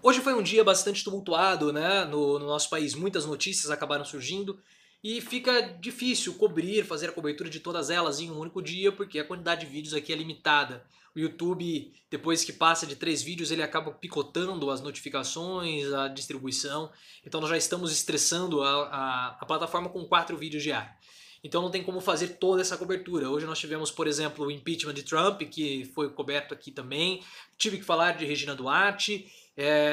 Hoje foi um dia bastante tumultuado, né, no nosso país. Muitas notícias acabaram surgindo e fica difícil cobrir, fazer a cobertura de todas elas em um único dia, porque a quantidade de vídeos aqui é limitada. O YouTube, depois que passa de 3 vídeos, ele acaba picotando as notificações, a distribuição. Então nós já estamos estressando a plataforma com 4 vídeos diários. Então não tem como fazer toda essa cobertura. Hoje nós tivemos, por exemplo, o impeachment de Trump, que foi coberto aqui também. Tive que falar de Regina Duarte.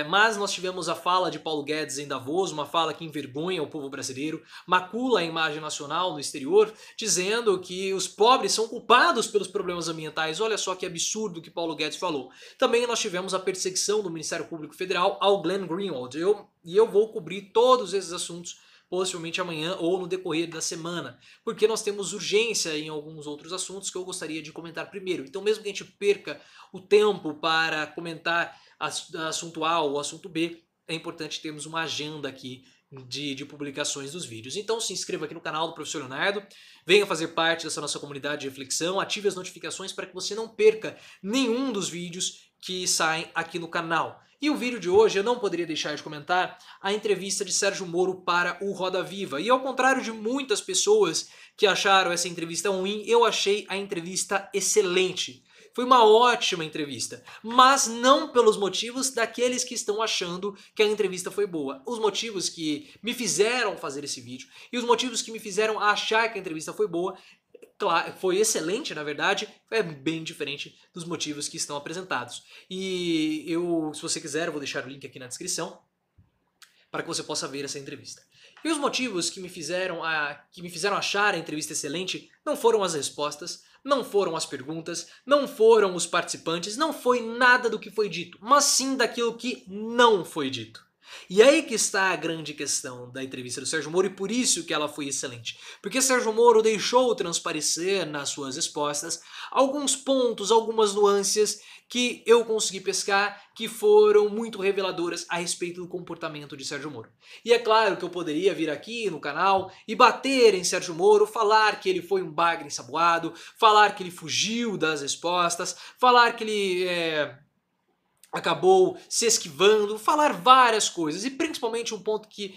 Mas nós tivemos a fala de Paulo Guedes em Davos, uma fala que envergonha o povo brasileiro, macula a imagem nacional no exterior, dizendo que os pobres são culpados pelos problemas ambientais. Olha só que absurdo que Paulo Guedes falou. Também nós tivemos a perseguição do Ministério Público Federal ao Glenn Greenwald. Eu vou cobrir todos esses assuntos possivelmente amanhã ou no decorrer da semana, porque nós temos urgência em alguns outros assuntos que eu gostaria de comentar primeiro. Então mesmo que a gente perca o tempo para comentar assunto A ou assunto B, é importante termos uma agenda aqui de publicações dos vídeos. Então se inscreva aqui no canal do Professor Leonardo, venha fazer parte dessa nossa comunidade de reflexão, ative as notificações para que você não perca nenhum dos vídeos que saem aqui no canal. E o vídeo de hoje eu não poderia deixar de comentar a entrevista de Sérgio Moro para o Roda Viva. E ao contrário de muitas pessoas que acharam essa entrevista ruim, eu achei a entrevista excelente. Foi uma ótima entrevista, mas não pelos motivos daqueles que estão achando que a entrevista foi boa. Os motivos que me fizeram fazer esse vídeo e os motivos que me fizeram achar que a entrevista foi boa, foi excelente, na verdade, é bem diferente dos motivos que estão apresentados. E se você quiser, eu vou deixar o link aqui na descrição para que você possa ver essa entrevista. E os motivos que me fizeram achar a entrevista excelente não foram as respostas, não foram as perguntas, não foram os participantes, não foi nada do que foi dito, mas sim daquilo que não foi dito. E aí que está a grande questão da entrevista do Sérgio Moro e por isso que ela foi excelente. Porque Sérgio Moro deixou transparecer nas suas respostas alguns pontos, algumas nuances que eu consegui pescar que foram muito reveladoras a respeito do comportamento de Sérgio Moro. E é claro que eu poderia vir aqui no canal e bater em Sérgio Moro, falar que ele foi um bagre ensaboado, falar que ele fugiu das respostas, falar que ele acabou se esquivando, falar várias coisas e principalmente um ponto que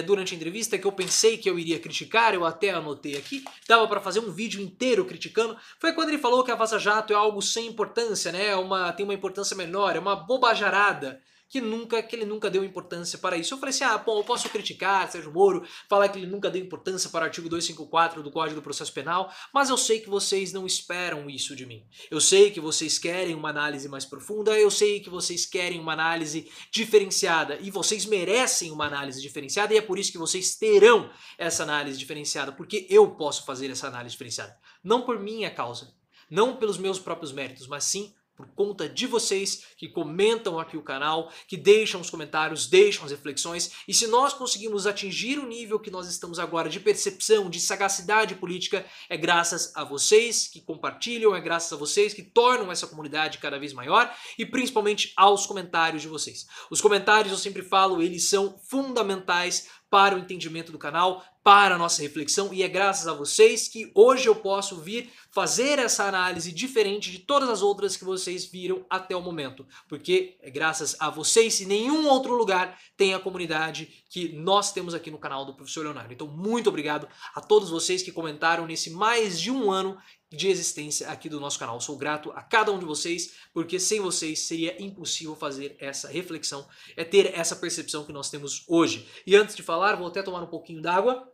durante a entrevista que eu pensei que eu iria criticar, eu até anotei aqui, dava para fazer um vídeo inteiro criticando, foi quando ele falou que a Vaza Jato é algo sem importância, né? Tem uma importância menor, é uma bobajarada. Que ele nunca deu importância para isso. Eu falei assim, bom, eu posso criticar Sérgio Moro, falar que ele nunca deu importância para o artigo 254 do Código do Processo Penal, mas eu sei que vocês não esperam isso de mim. Eu sei que vocês querem uma análise mais profunda, eu sei que vocês querem uma análise diferenciada e vocês merecem uma análise diferenciada e é por isso que vocês terão essa análise diferenciada, porque eu posso fazer essa análise diferenciada. Não por minha causa, não pelos meus próprios méritos, mas sim por conta de vocês que comentam aqui o canal, que deixam os comentários, deixam as reflexões, e se nós conseguimos atingir o nível que nós estamos agora de percepção, de sagacidade política, é graças a vocês que compartilham, é graças a vocês que tornam essa comunidade cada vez maior, e principalmente aos comentários de vocês. Os comentários, eu sempre falo, eles são fundamentais para o entendimento do canal, para a nossa reflexão, e é graças a vocês que hoje eu posso vir fazer essa análise diferente de todas as outras que vocês viram até o momento, porque é graças a vocês e nenhum outro lugar tem a comunidade que nós temos aqui no canal do Professor Leonardo. Então muito obrigado a todos vocês que comentaram nesse mais de um ano de existência aqui do nosso canal. Sou grato a cada um de vocês, porque sem vocês seria impossível fazer essa reflexão, ter essa percepção que nós temos hoje. E antes de falar, vou até tomar um pouquinho d'água,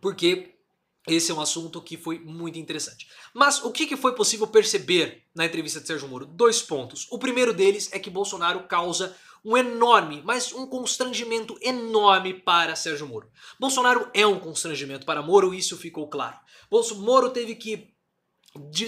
porque esse é um assunto que foi muito interessante. Mas o que foi possível perceber na entrevista de Sérgio Moro? 2 pontos. O primeiro deles é que Bolsonaro causa um enorme, mas um constrangimento enorme para Sérgio Moro. Bolsonaro é um constrangimento para Moro, isso ficou claro. Moro teve que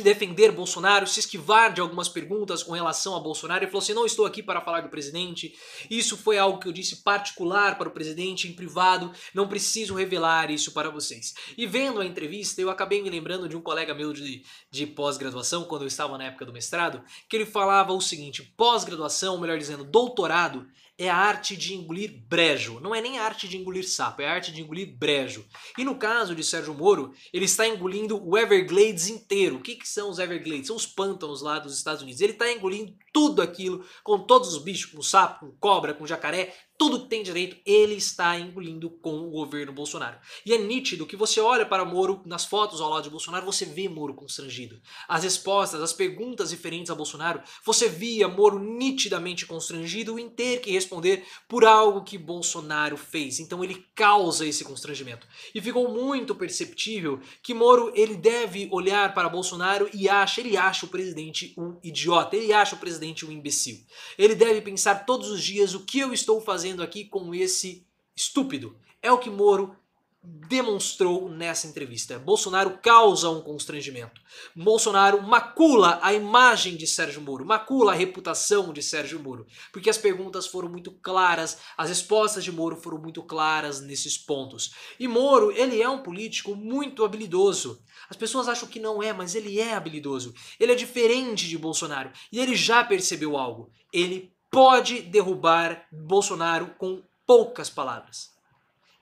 defender Bolsonaro, se esquivar de algumas perguntas com relação a Bolsonaro e falou assim, não estou aqui para falar do presidente, isso foi algo que eu disse particular para o presidente, em privado, não preciso revelar isso para vocês. E vendo a entrevista, eu acabei me lembrando de um colega meu de pós-graduação, quando eu estava na época do mestrado, que ele falava o seguinte, pós-graduação, melhor dizendo, doutorado, é a arte de engolir brejo. Não é nem a arte de engolir sapo, é a arte de engolir brejo. E no caso de Sérgio Moro, ele está engolindo o Everglades inteiro. O que são os Everglades? São os pântanos lá dos Estados Unidos. Ele está engolindo tudo aquilo, com todos os bichos, com sapo, com cobra, com jacaré, tudo que tem direito, ele está engolindo com o governo Bolsonaro. E é nítido que você olha para Moro, nas fotos ao lado de Bolsonaro, você vê Moro constrangido. As respostas, as perguntas referentes a Bolsonaro, você via Moro nitidamente constrangido em ter que responder por algo que Bolsonaro fez. Então ele causa esse constrangimento. E ficou muito perceptível que Moro, ele deve olhar para Bolsonaro e ele acha o presidente um idiota, ele acha o presidente um imbecil. Ele deve pensar todos os dias o que eu estou fazendo aqui com esse estúpido. É o que Moro demonstrou nessa entrevista. Bolsonaro causa um constrangimento. Bolsonaro macula a imagem de Sérgio Moro, macula a reputação de Sérgio Moro, porque as perguntas foram muito claras, as respostas de Moro foram muito claras nesses pontos. E Moro, ele é um político muito habilidoso. As pessoas acham que não é, mas ele é habilidoso. Ele é diferente de Bolsonaro e ele já percebeu algo. Ele pode derrubar Bolsonaro com poucas palavras.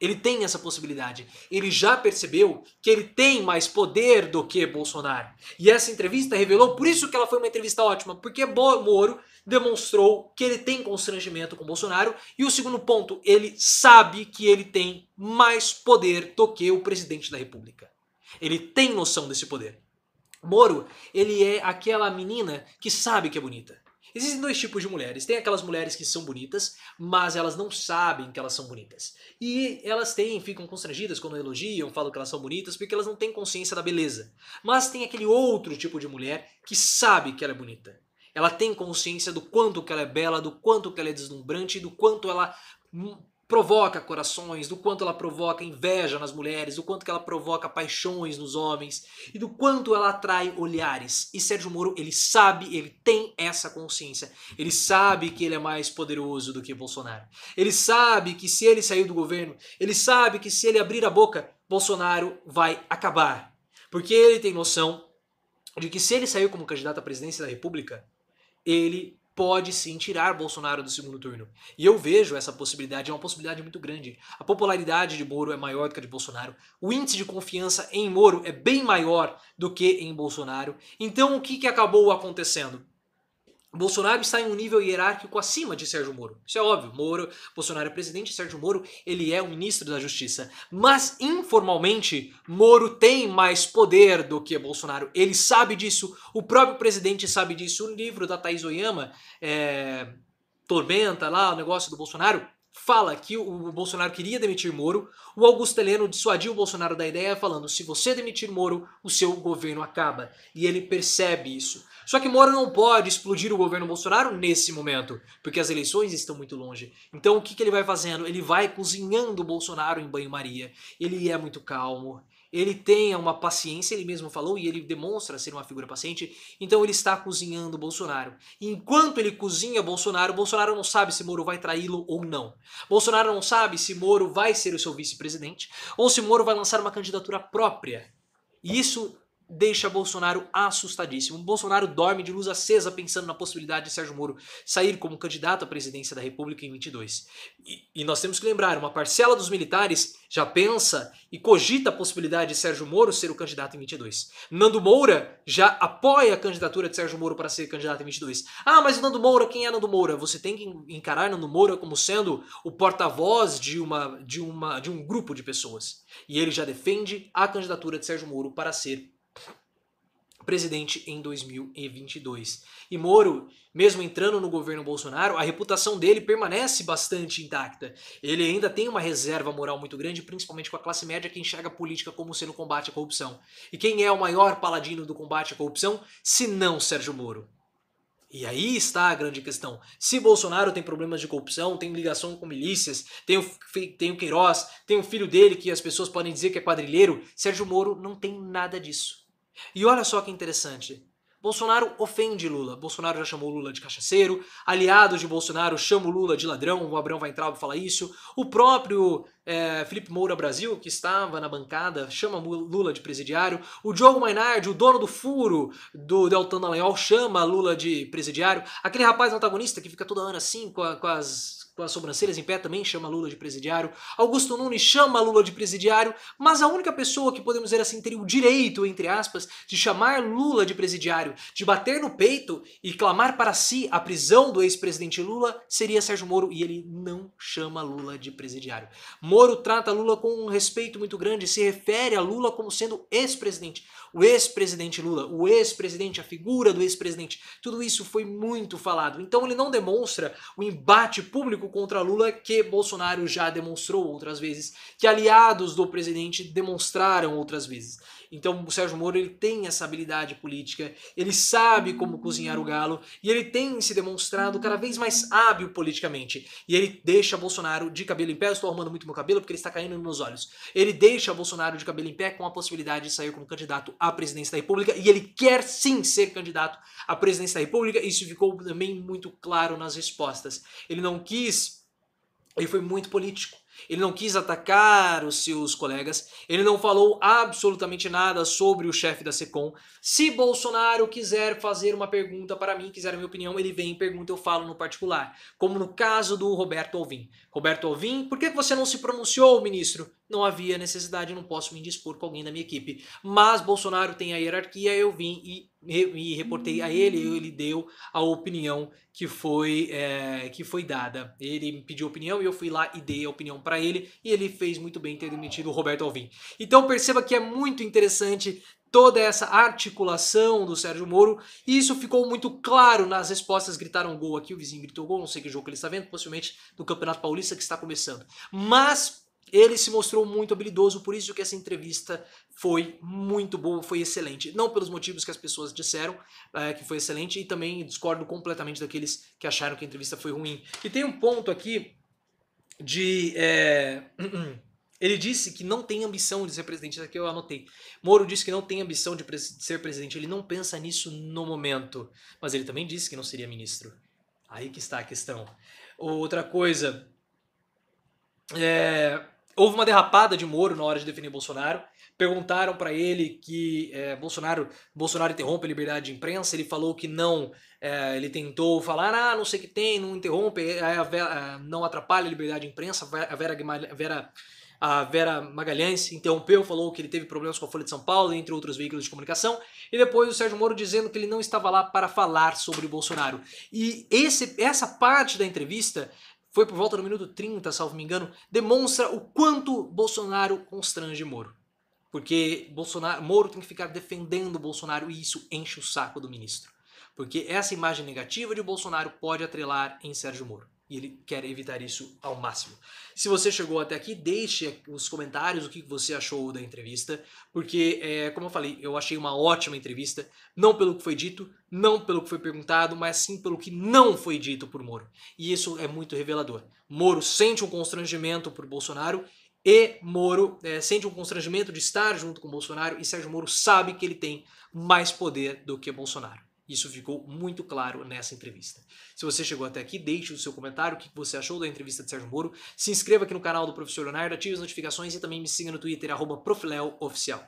Ele tem essa possibilidade. Ele já percebeu que ele tem mais poder do que Bolsonaro. E essa entrevista revelou, por isso que ela foi uma entrevista ótima, porque Moro demonstrou que ele tem constrangimento com Bolsonaro. E o segundo ponto, ele sabe que ele tem mais poder do que o presidente da República. Ele tem noção desse poder. Moro, ele é aquela menina que sabe que é bonita. Existem dois tipos de mulheres. Tem aquelas mulheres que são bonitas, mas elas não sabem que elas são bonitas. E elas ficam constrangidas quando elogiam, falam que elas são bonitas, porque elas não têm consciência da beleza. Mas tem aquele outro tipo de mulher que sabe que ela é bonita. Ela tem consciência do quanto que ela é bela, do quanto que ela é deslumbrante, do quanto ela provoca corações, do quanto ela provoca inveja nas mulheres, do quanto que ela provoca paixões nos homens e do quanto ela atrai olhares. E Sérgio Moro, ele sabe, ele tem essa consciência. Ele sabe que ele é mais poderoso do que Bolsonaro. Ele sabe que se ele sair do governo, ele sabe que se ele abrir a boca, Bolsonaro vai acabar. Porque ele tem noção de que se ele sair como candidato à presidência da República, ele pode sim tirar Bolsonaro do segundo turno. E eu vejo essa possibilidade, é uma possibilidade muito grande. A popularidade de Moro é maior do que a de Bolsonaro. O índice de confiança em Moro é bem maior do que em Bolsonaro. Então o que acabou acontecendo? Bolsonaro está em um nível hierárquico acima de Sérgio Moro. Isso é óbvio. Bolsonaro é presidente, Sérgio Moro, ele é o ministro da Justiça. Mas, informalmente, Moro tem mais poder do que Bolsonaro. Ele sabe disso, o próprio presidente sabe disso. O livro da Thaís Oyama, Tormenta, lá, o negócio do Bolsonaro, fala que o Bolsonaro queria demitir Moro. O Augusto Heleno dissuadiu o Bolsonaro da ideia falando: se você demitir Moro, o seu governo acaba. E ele percebe isso. Só que Moro não pode explodir o governo Bolsonaro nesse momento, porque as eleições estão muito longe. Então o que ele vai fazendo? Ele vai cozinhando o Bolsonaro em banho-maria. Ele é muito calmo. Ele tem uma paciência, ele mesmo falou, e ele demonstra ser uma figura paciente. Então ele está cozinhando o Bolsonaro. E enquanto ele cozinha Bolsonaro, Bolsonaro não sabe se Moro vai traí-lo ou não. Bolsonaro não sabe se Moro vai ser o seu vice-presidente ou se Moro vai lançar uma candidatura própria. E isso deixa Bolsonaro assustadíssimo. Bolsonaro dorme de luz acesa pensando na possibilidade de Sérgio Moro sair como candidato à presidência da República em 22. E nós temos que lembrar, uma parcela dos militares já pensa e cogita a possibilidade de Sérgio Moro ser o candidato em 22. Nando Moura já apoia a candidatura de Sérgio Moro para ser candidato em 22. Ah, mas o Nando Moura, quem é Nando Moura? Você tem que encarar Nando Moura como sendo o porta-voz de um grupo de pessoas. E ele já defende a candidatura de Sérgio Moro para ser presidente em 2022. E Moro, mesmo entrando no governo Bolsonaro, a reputação dele permanece bastante intacta. Ele ainda tem uma reserva moral muito grande, principalmente com a classe média que enxerga a política como sendo combate à corrupção. E quem é o maior paladino do combate à corrupção, se não Sérgio Moro? E aí está a grande questão. Se Bolsonaro tem problemas de corrupção, tem ligação com milícias, tem o Queiroz, tem o filho dele que as pessoas podem dizer que é quadrilheiro, Sérgio Moro não tem nada disso. E olha só que interessante. Bolsonaro ofende Lula. Bolsonaro já chamou Lula de cachaceiro. Aliados de Bolsonaro chamam Lula de ladrão. O Abrão Weintraub fala isso. O próprio Felipe Moura Brasil, que estava na bancada, chama Lula de presidiário. O Diogo Mainardi, o dono do furo do Deltan Dallagnol, chama Lula de presidiário. Aquele rapaz antagonista que fica toda hora assim com as com as sobrancelhas em pé também chama Lula de presidiário. Augusto Nunes chama Lula de presidiário, mas a única pessoa que podemos dizer assim teria o direito, entre aspas, de chamar Lula de presidiário, de bater no peito e clamar para si a prisão do ex-presidente Lula seria Sérgio Moro, e ele não chama Lula de presidiário. Moro trata Lula com um respeito muito grande, se refere a Lula como sendo ex-presidente. O ex-presidente Lula, o ex-presidente, a figura do ex-presidente, tudo isso foi muito falado. Então ele não demonstra o embate público contra Lula que Bolsonaro já demonstrou outras vezes, que aliados do presidente demonstraram outras vezes. Então o Sérgio Moro ele tem essa habilidade política, ele sabe como cozinhar o galo e ele tem se demonstrado cada vez mais hábil politicamente. E ele deixa Bolsonaro de cabelo em pé, eu estou arrumando muito meu cabelo porque ele está caindo nos meus olhos. Ele deixa Bolsonaro de cabelo em pé com a possibilidade de sair como candidato à presidência da República e ele quer sim ser candidato à presidência da República, isso ficou também muito claro nas respostas. Ele não quis, ele foi muito político. Ele não quis atacar os seus colegas, ele não falou absolutamente nada sobre o chefe da SECOM. Se Bolsonaro quiser fazer uma pergunta para mim, quiser a minha opinião, ele vem e pergunta, eu falo no particular. Como no caso do Roberto Alvim. Roberto Alvim, por que você não se pronunciou, ministro? Não havia necessidade, não posso me indispor com alguém da minha equipe. Mas Bolsonaro tem a hierarquia, eu vim e reportei a ele, ele deu a opinião que foi dada. Ele me pediu opinião e eu fui lá e dei a opinião para ele, e ele fez muito bem ter demitido o Roberto Alvim. Então perceba que é muito interessante toda essa articulação do Sérgio Moro, e isso ficou muito claro nas respostas. Gritaram gol aqui, o vizinho gritou gol, não sei que jogo ele está vendo, possivelmente do Campeonato Paulista que está começando. Mas ele se mostrou muito habilidoso, por isso que essa entrevista foi muito boa, foi excelente. Não pelos motivos que as pessoas disseram que foi excelente, e também discordo completamente daqueles que acharam que a entrevista foi ruim. E tem um ponto aqui de... Ele disse que não tem ambição de ser presidente, isso aqui eu anotei. Moro disse que não tem ambição de ser presidente, ele não pensa nisso no momento. Mas ele também disse que não seria ministro. Aí que está a questão. Outra coisa... Houve uma derrapada de Moro na hora de defender Bolsonaro. Perguntaram para ele que Bolsonaro interrompe a liberdade de imprensa. Ele falou que não. Ele tentou falar, não sei o que tem, não interrompe, não atrapalha a liberdade de imprensa. A Vera Magalhães interrompeu, falou que ele teve problemas com a Folha de São Paulo, entre outros veículos de comunicação. E depois o Sérgio Moro dizendo que ele não estava lá para falar sobre Bolsonaro. E essa parte da entrevista... foi por volta do minuto 30, salvo me engano, demonstra o quanto Bolsonaro constrange Moro. Porque Moro tem que ficar defendendo Bolsonaro e isso enche o saco do ministro. Porque essa imagem negativa de Bolsonaro pode atrelar em Sérgio Moro. E ele quer evitar isso ao máximo. Se você chegou até aqui, deixe nos comentários o que você achou da entrevista, porque, como eu falei, eu achei uma ótima entrevista, não pelo que foi dito, não pelo que foi perguntado, mas sim pelo que não foi dito por Moro. E isso é muito revelador. Moro sente um constrangimento por Bolsonaro, e Moro sente um constrangimento de estar junto com Bolsonaro, e Sérgio Moro sabe que ele tem mais poder do que Bolsonaro. Isso ficou muito claro nessa entrevista. Se você chegou até aqui, deixe o seu comentário, o que você achou da entrevista de Sérgio Moro. Se inscreva aqui no canal do Professor Leonardo, ative as notificações e também me siga no Twitter, @profleooficial.